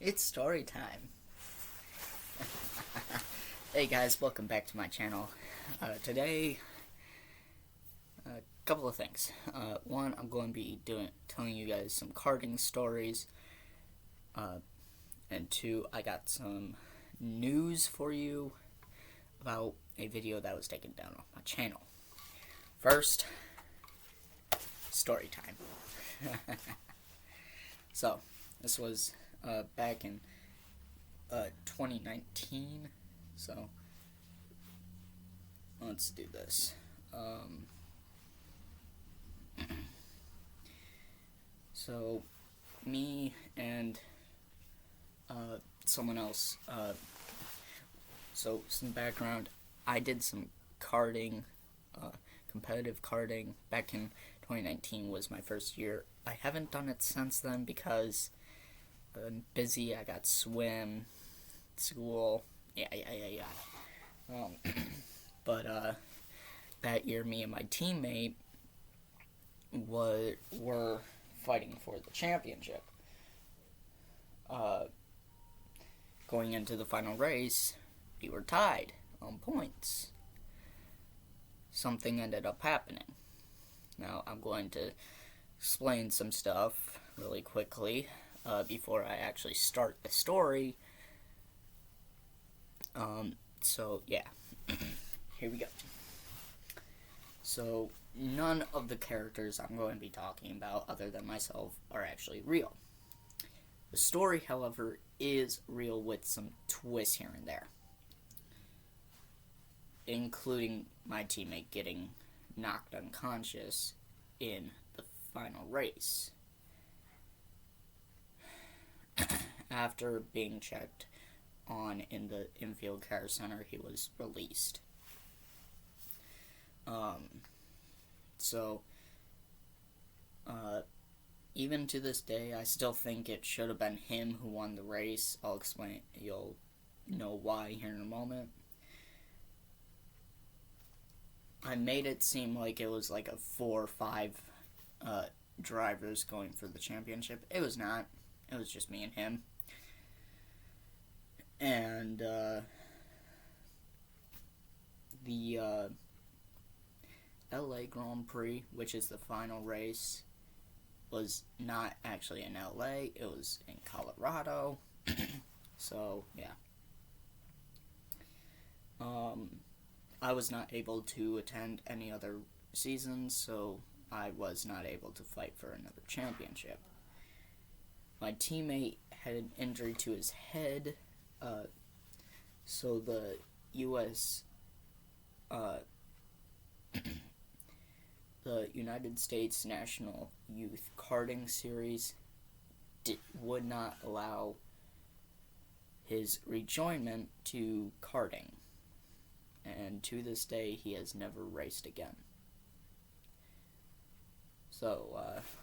It's story time. Hey guys, welcome back to my channel. Today, a couple of things. One, I'm going to be telling you guys some karting stories. And two, I got some news for you about a video that was taken down on my channel. First, story time. So, this was back in 2019, so let's do this. So me and someone else, so some background, I did some karting, competitive karting back in 2019 was my first year. I haven't done it since then because I'm busy. I got swim, school, yeah. But that year, me and my teammate were fighting for the championship. Going into the final race, we were tied on points. Something ended up happening. Now, I'm going to explain some stuff really quickly before I actually start the story. So, yeah. Here we go. So, none of the characters I'm going to be talking about, other than myself, are actually real. The story, however, is real with some twists here and there, including my teammate getting knocked unconscious in the final race. After being checked on in the infield care center, he was released. Even to this day, I still think it should have been him who won the race. I'll explain. You'll know why here in a moment. I made it seem like it was like a 4 or 5 drivers going for the championship. It was not. It was just me and him. And the LA Grand Prix, which is the final race, was not actually in LA. It was in Colorado. So, yeah. I was not able to attend any other seasons, so I was not able to fight for another championship. My teammate had an injury to his head, so the U.S. The United States National Youth Karting Series would not allow his rejoinment to karting, and to this day he has never raced again. So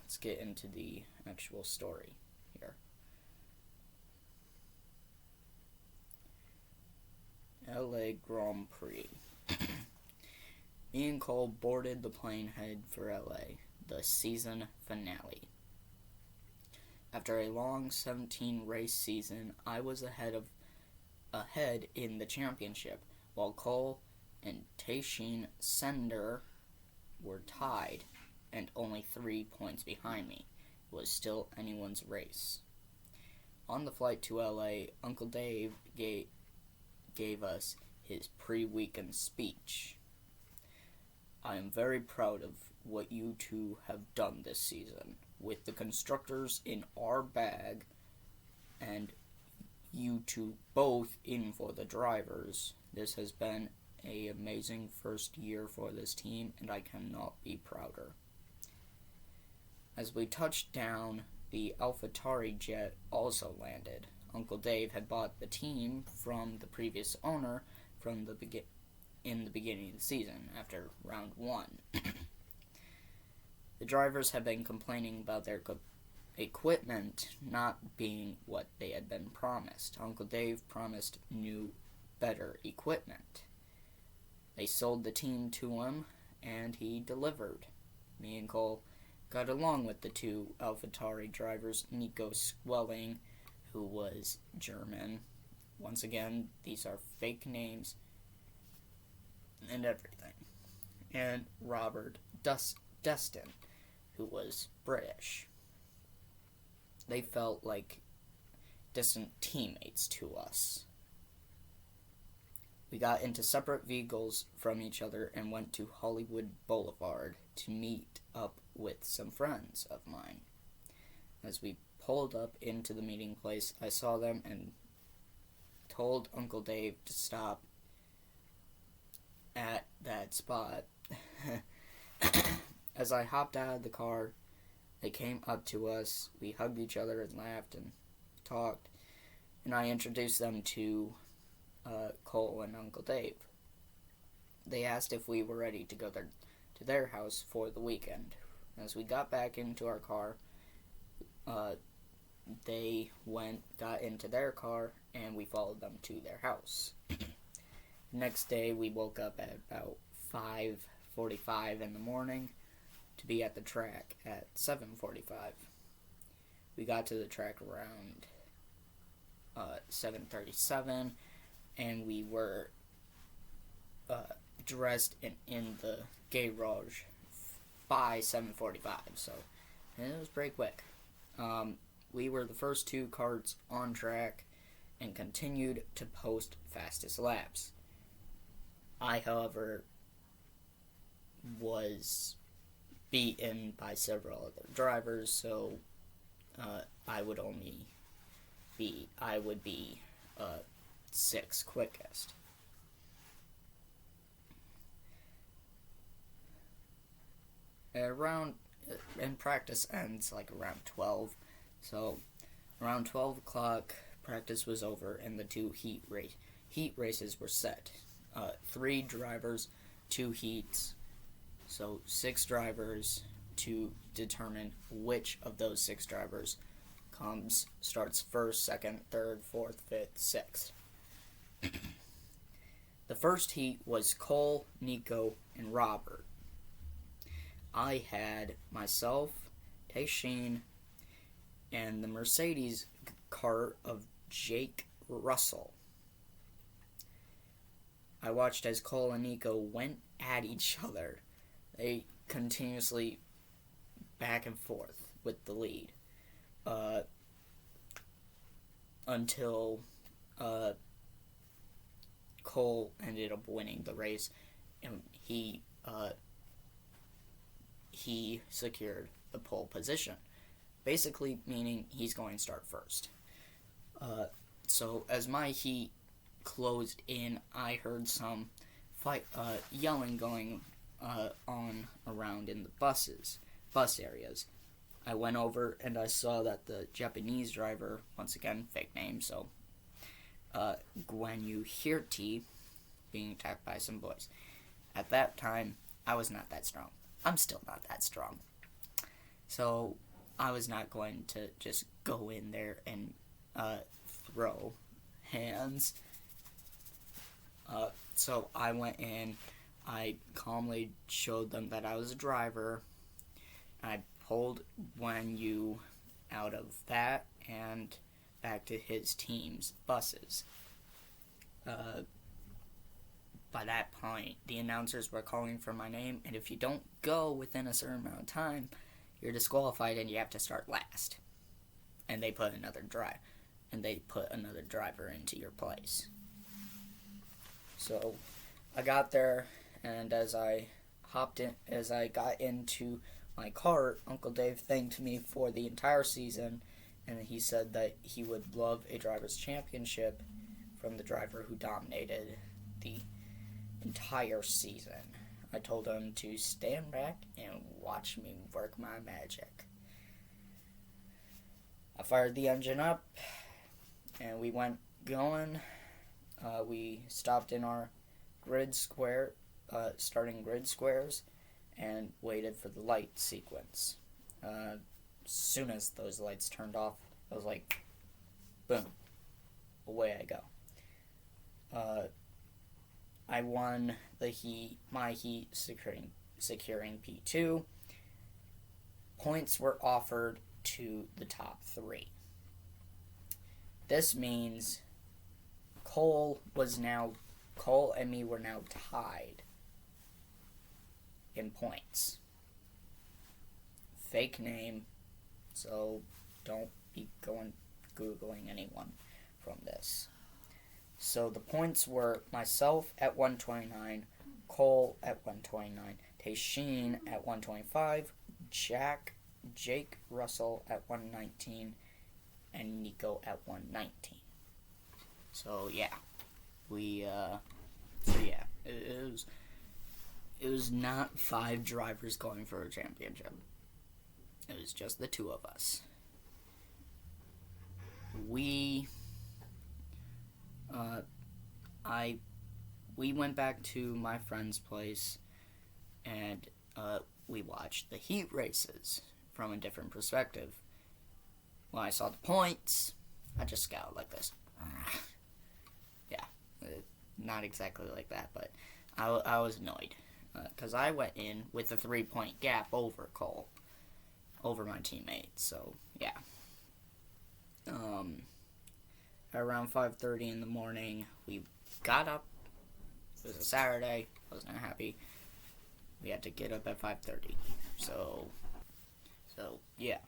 let's get into the actual story here. LA Grand Prix. Me and Cole boarded the plane headed for LA, the season finale. After a long 17-race season, I was ahead in the championship, while Cole and Taishin Sender were tied and only 3 points behind me. It was still anyone's race. On the flight to LA, Uncle Dave gave us his pre-weekend speech. I am very proud of what you two have done this season. With the constructors in our bag and you two both in for the drivers, this has been an amazing first year for this team, and I cannot be prouder. As we touched down, the AlphaTauri jet also landed. Uncle Dave had bought the team from the previous owner from in the beginning of the season, after round 1. The drivers have been complaining about their equipment not being what they had been promised. Uncle Dave promised new, better equipment. They sold the team to him, and he delivered. Me and Cole got along with the two AlphaTauri drivers, Nico Swelling who was German. Once again, these are fake names and everything. And Robert Destin, who was British. They felt like distant teammates to us. We got into separate vehicles from each other and went to Hollywood Boulevard to meet up with some friends of mine. As we pulled up into the meeting place, I saw them and told Uncle Dave to stop at that spot. As I hopped out of the car, they came up to us, we hugged each other and laughed and talked, and I introduced them to Cole and Uncle Dave. They asked if we were ready to go to their house for the weekend. As we got back into our car, they got into their car, and we followed them to their house. Next day, we woke up at about 5:45 in the morning to be at the track at 7:45. We got to the track around 7:37, and we were dressed in the garage by 7:45, so it was pretty quick. We were the first two karts on track and continued to post fastest laps. I, however, was beaten by several other drivers, so I would be sixth quickest. And practice ends like around 12, so around 12 o'clock practice was over and the two heat races were set. 3 drivers, 2 heats, so 6 drivers to determine which of those 6 drivers starts first, second, third, fourth, fifth, sixth. The first heat was Cole, Nico, and Robert. I had myself, Tayshin, and the Mercedes car of Jake Russell. I watched as Cole and Nico went at each other. They continuously back and forth with the lead until Cole ended up winning the race, and he secured the pole position, basically meaning he's going to start first. So as my heat closed in, I heard some yelling going on around in the bus areas. I went over and I saw that the Japanese driver, once again fake name, so Guanyu Hirti, being attacked by some boys. At that time, I was not that strong. I'm still not that strong. So I was not going to just go in there and throw hands. So I went in, I calmly showed them that I was a driver. I pulled Guanyu out of that and back to his team's buses. By that point, the announcers were calling for my name, and if you don't go within a certain amount of time, you're disqualified and you have to start last. And they put another driver into your place. So I got there, and as I got into my car, Uncle Dave thanked me for the entire season, and he said that he would love a driver's championship from the driver who dominated the entire season. I told him to stand back and watch me work my magic. I fired the engine up, and we went going. We stopped in our starting grid squares, and waited for the light sequence. As soon as those lights turned off, I was like, boom, away I go. I won my heat securing P2. Points were offered to the top 3. This means Cole and me were now tied in points. Fake name, so don't be Googling anyone from this. So the points were myself at 129, Cole at 129, Tayshin at 125, Jake Russell at 119, and Nico at 119. So yeah, it was not 5 drivers going for a championship. It was just the 2 of us. We went back to my friend's place and we watched the heat races from a different perspective. When I saw the points, I just scowled like this. Yeah, not exactly like that, but I was annoyed because I went in with a 3-point gap over Cole, over my teammate. So yeah. Around 5:30 in the morning, we got up. It was a Saturday. I wasn't happy. We had to get up at 5:30. So yeah.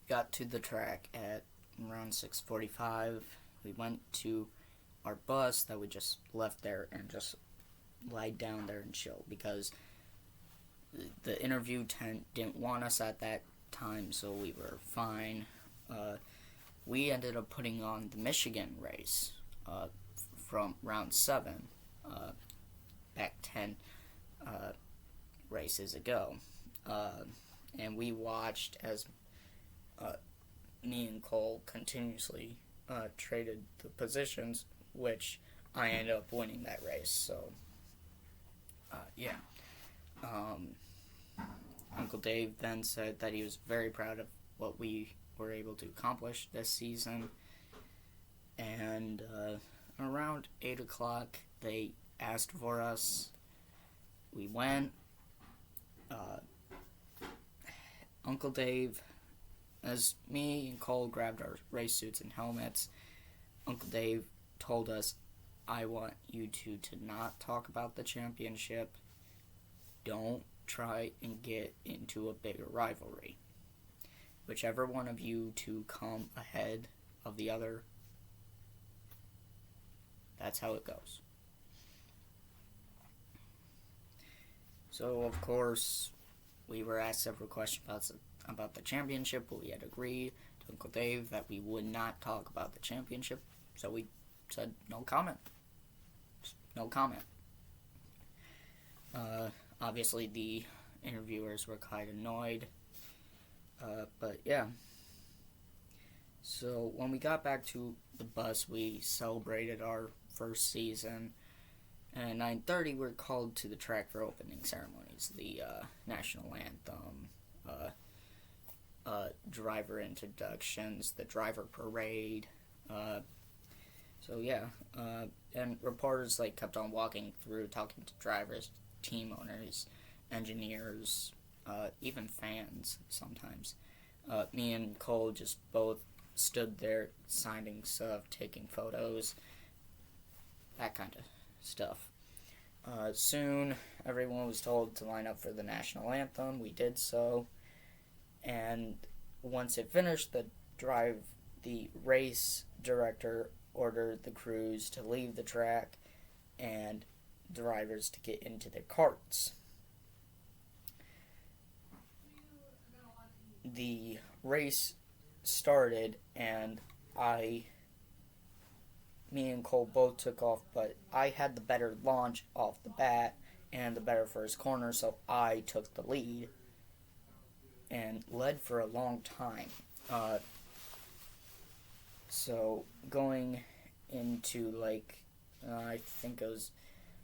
Got to the track at around 6:45. We went to our bus that we just left there and just lied down there and chill because the interview tent didn't want us at that time, so we were fine. We ended up putting on the Michigan race from round 7 back 10 races ago. And we watched as me and Cole continuously traded the positions, which I ended up winning that race. So, yeah. Uncle Dave then said that he was very proud of what we were able to accomplish this season. And around 8 o'clock, they asked for us. We went. Uncle Dave, as me and Cole grabbed our race suits and helmets, Uncle Dave told us, I want you two to not talk about the championship. Don't try and get into a bigger rivalry. Whichever one of you two come ahead of the other, that's how it goes. So, of course, we were asked several questions about the championship, but we had agreed to Uncle Dave that we would not talk about the championship, so we said no comment. No comment. Obviously, the interviewers were quite annoyed, but yeah. So, when we got back to the bus, we celebrated our first season. And at 9:30, we're called to the track for opening ceremonies, the national anthem, driver introductions, the driver parade. So yeah, and reporters kept on walking through, talking to drivers, team owners, engineers, even fans sometimes. Me and Cole just both stood there signing stuff, taking photos, that kind of stuff. Soon, everyone was told to line up for the national anthem. We did so, and once it finished, the race director ordered the crews to leave the track and drivers to get into their carts. The race started, and me and Cole both took off, but I had the better launch off the bat and the better first corner, so I took the lead and led for a long time. So going into I think it was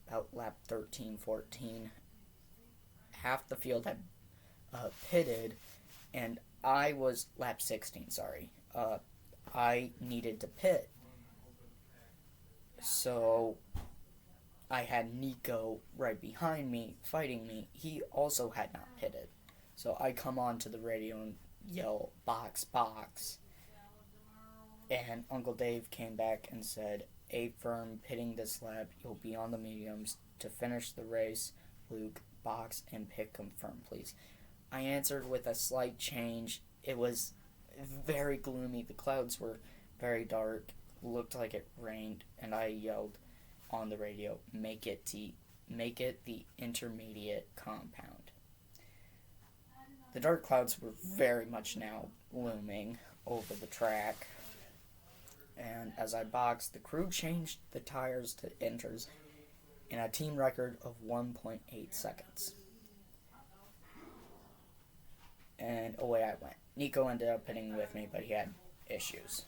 about lap 13, 14, half the field had pitted, and I was lap 16, sorry. I needed to pit. So I had Nico right behind me, fighting me. He also had not pitted. So I come on to the radio and yell, box, box. And Uncle Dave came back and said, "A firm pitting this lap, you'll be on the mediums to finish the race. Luke, box and pit confirm, please." I answered with a slight change. It was very gloomy. The clouds were very dark, looked like it rained, and I yelled on the radio, make it the intermediate compound." The dark clouds were very much now looming over the track, and as I boxed, the crew changed the tires to inters in a team record of 1.8 seconds. And away I went. Nico ended up pitting with me, but he had issues.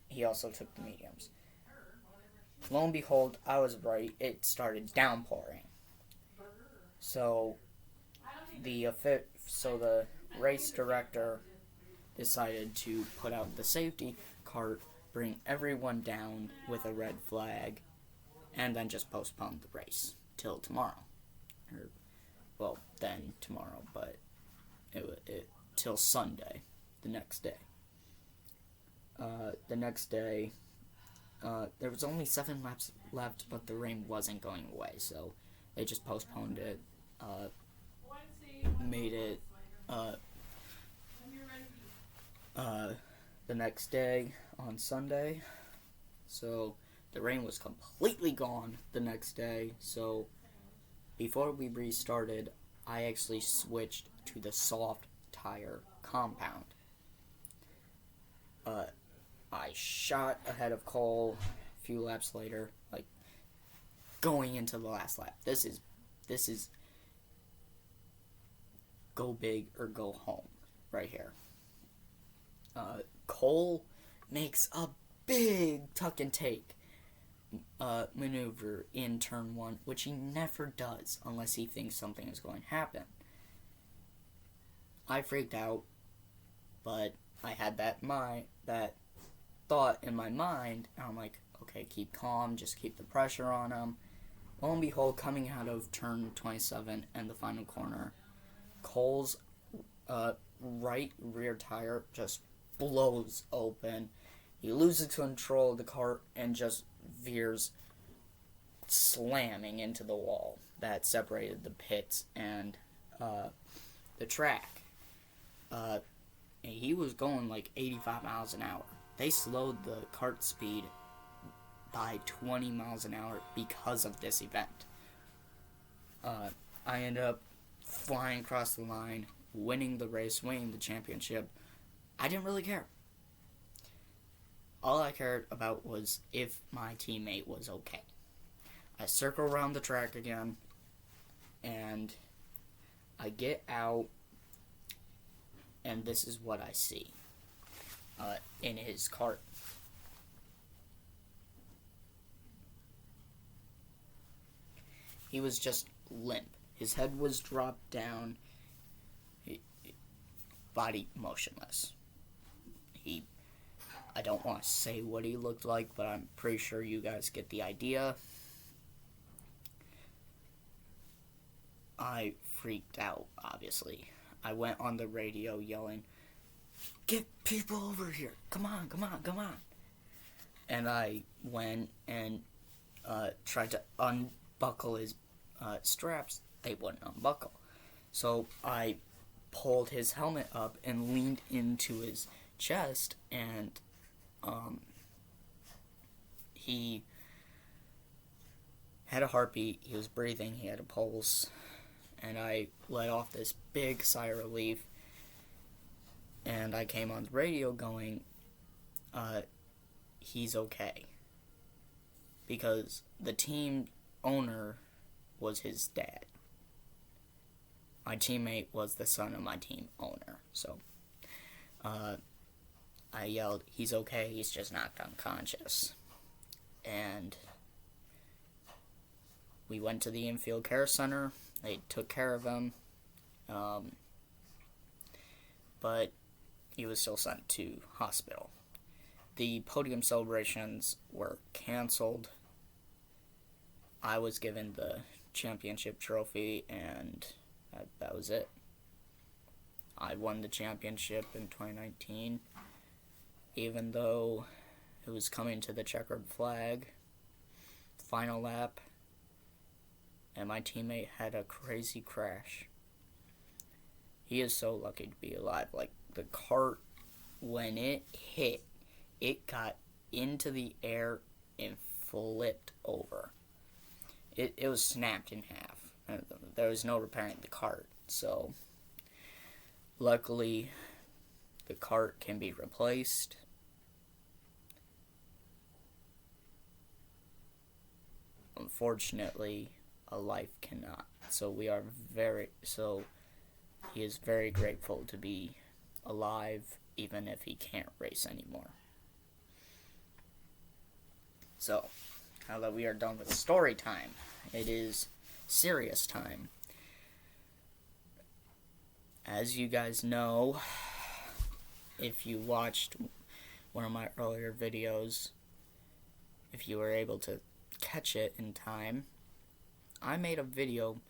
He also took the mediums. Lo and behold, I was right. It started downpouring. So the race director decided to put out the safety cart, bring everyone down with a red flag, and then just postpone the race till tomorrow. Well, then tomorrow, but till Sunday, the next day. There was only 7 laps left, but the rain wasn't going away, so they just postponed it, made it, the next day on Sunday, so the rain was completely gone the next day, so before we restarted, I actually switched to the soft tire compound. I shot ahead of Cole a few laps later, like going into the last lap. This is go big or go home right here. Cole makes a big tuck and take maneuver in turn 1, which he never does unless he thinks something is going to happen. I freaked out, but I had that thought in my mind, and I'm like, okay, keep calm, just keep the pressure on him. Lo and behold, coming out of turn 27 and the final corner, Cole's right rear tire just blows open. He loses control of the cart and just veers slamming into the wall that separated the pits and the track. He was going like 85 miles an hour. They slowed the kart speed by 20 miles an hour because of this event. I ended up flying across the line, winning the race, winning the championship. I didn't really care. All I cared about was if my teammate was okay. I circle around the track again, and I get out, and this is what I see in his cart. He was just limp. His head was dropped down, body motionless. I don't want to say what he looked like, but I'm pretty sure you guys get the idea. I freaked out, obviously. I went on the radio yelling, "Get people over here! Come on, come on, come on!" And I went and tried to unbuckle his straps. They wouldn't unbuckle. So I pulled his helmet up and leaned into his chest, and he had a heartbeat, he was breathing, he had a pulse, and I let off this big sigh of relief, and I came on the radio going, he's okay. Because the team owner was his dad. My teammate was the son of my team owner, so I yelled, "He's okay, he's just knocked unconscious." And we went to the infield care center. They took care of him, but he was still sent to hospital. The podium celebrations were canceled. I was given the championship trophy, and that was it. I won the championship in 2019. even though it was coming to the checkered flag, final lap, and my teammate had a crazy crash. He is so lucky to be alive. Like, the cart, when it hit, it got into the air and flipped over. It was snapped in half. There was no repairing the cart, so luckily the cart can be replaced. Unfortunately, a life cannot. So he is very grateful to be alive, even if he can't race anymore. So, now that we are done with story time, it is serious time. As you guys know, if you watched one of my earlier videos, if you were able to catch it in time, I made a video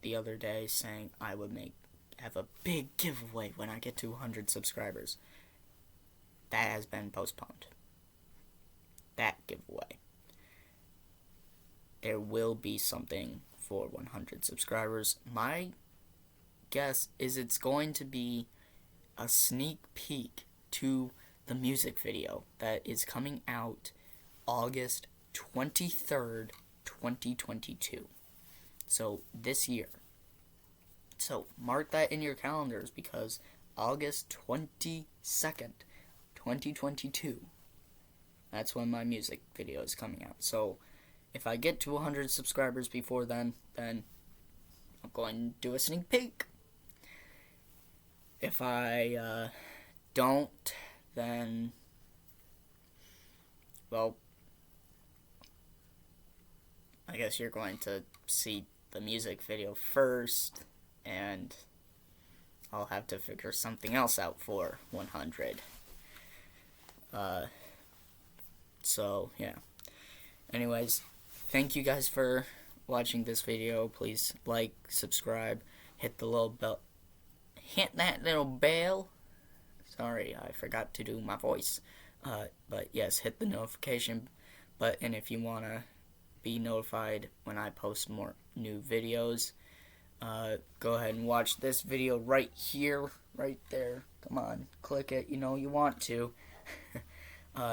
the other day saying I would have a big giveaway when I get to 100 subscribers. That has been postponed. That giveaway. There will be something for 100 subscribers. My guess is it's going to be a sneak peek to the music video that is coming out August 23rd, 2022. So, this year. So, mark that in your calendars because August 22nd, 2022, that's when my music video is coming out. So, if I get to 100 subscribers before then I'm going to do a sneak peek. If I don't, then, well, I guess you're going to see the music video first, and I'll have to figure something else out for 100. So, yeah. Anyways, thank you guys for watching this video. Please like, subscribe, hit the little bell. Hit that little bell. Sorry, I forgot to do my voice. But yes, hit the notification button if you want to be notified when I post more new videos. Go ahead and watch this video right here, right there. Come on, click it. You know you want to.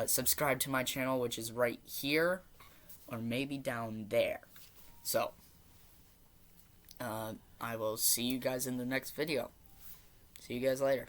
Subscribe to my channel, which is right here, or maybe down there. So, I will see you guys in the next video. See you guys later.